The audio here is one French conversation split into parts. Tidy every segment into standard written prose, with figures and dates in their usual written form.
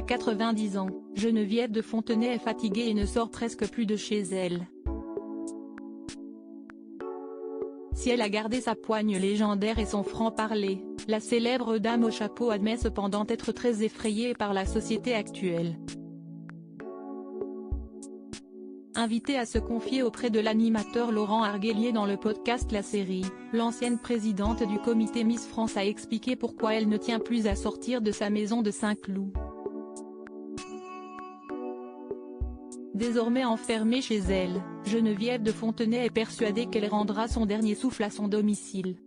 90 ans, Geneviève de Fontenay est fatiguée et ne sort presque plus de chez elle. Si elle a gardé sa poigne légendaire et son franc-parler, la célèbre dame au chapeau admet cependant être très effrayée par la société actuelle. Invitée à se confier auprès de l'animateur Laurent Arguelier dans le podcast La Série, l'ancienne présidente du comité Miss France a expliqué pourquoi elle ne tient plus à sortir de sa maison de Saint-Cloud. Désormais enfermée chez elle, Geneviève de Fontenay est persuadée qu'elle rendra son dernier souffle à son domicile.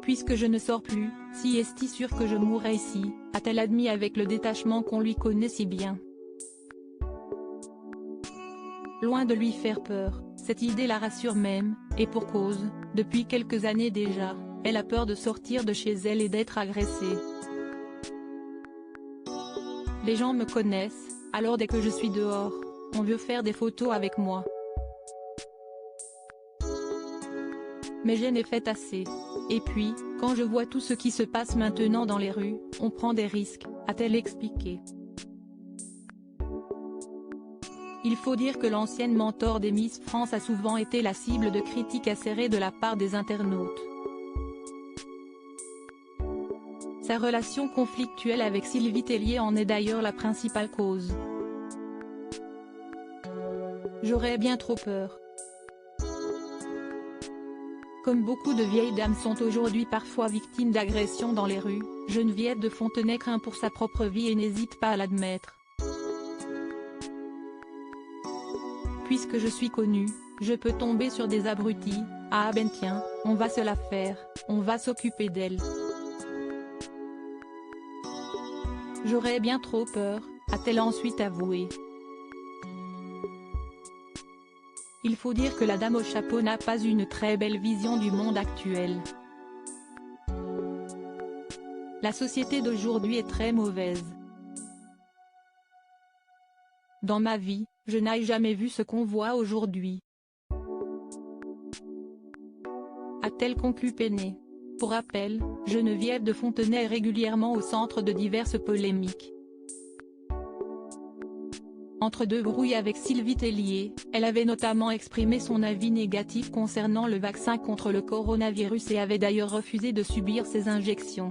Puisque je ne sors plus, si est-il sûr que je mourrai ici, a-t-elle admis avec le détachement qu'on lui connaît si bien. Loin de lui faire peur, cette idée la rassure même, et pour cause, depuis quelques années déjà, elle a peur de sortir de chez elle et d'être agressée. Les gens me connaissent, alors dès que je suis dehors, on veut faire des photos avec moi. Mais j'en ai fait assez. Et puis, quand je vois tout ce qui se passe maintenant dans les rues, on prend des risques, a-t-elle expliqué. Il faut dire que l'ancienne mentor des Miss France a souvent été la cible de critiques acérées de la part des internautes. Sa relation conflictuelle avec Sylvie Tellier en est d'ailleurs la principale cause. J'aurais bien trop peur. Comme beaucoup de vieilles dames sont aujourd'hui parfois victimes d'agressions dans les rues, Geneviève de Fontenay craint pour sa propre vie et n'hésite pas à l'admettre. Puisque je suis connue, je peux tomber sur des abrutis, ah ben tiens, on va se la faire, on va s'occuper d'elle. J'aurais bien trop peur, a-t-elle ensuite avoué. Il faut dire que la dame au chapeau n'a pas une très belle vision du monde actuel. La société d'aujourd'hui est très mauvaise. Dans ma vie, je n'ai jamais vu ce qu'on voit aujourd'hui, a-t-elle conclu peinée. Pour rappel, Geneviève de Fontenay est régulièrement au centre de diverses polémiques. Entre deux brouilles avec Sylvie Tellier, elle avait notamment exprimé son avis négatif concernant le vaccin contre le coronavirus et avait d'ailleurs refusé de subir ses injections.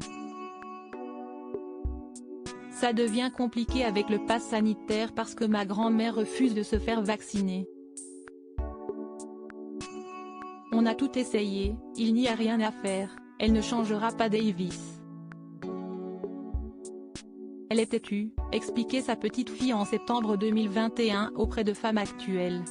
Ça devient compliqué avec le pass sanitaire parce que ma grand-mère refuse de se faire vacciner. On a tout essayé, il n'y a rien à faire, elle ne changera pas Davis. Elle est têtue, expliquait sa petite fille en septembre 2021 auprès de Femmes Actuelles.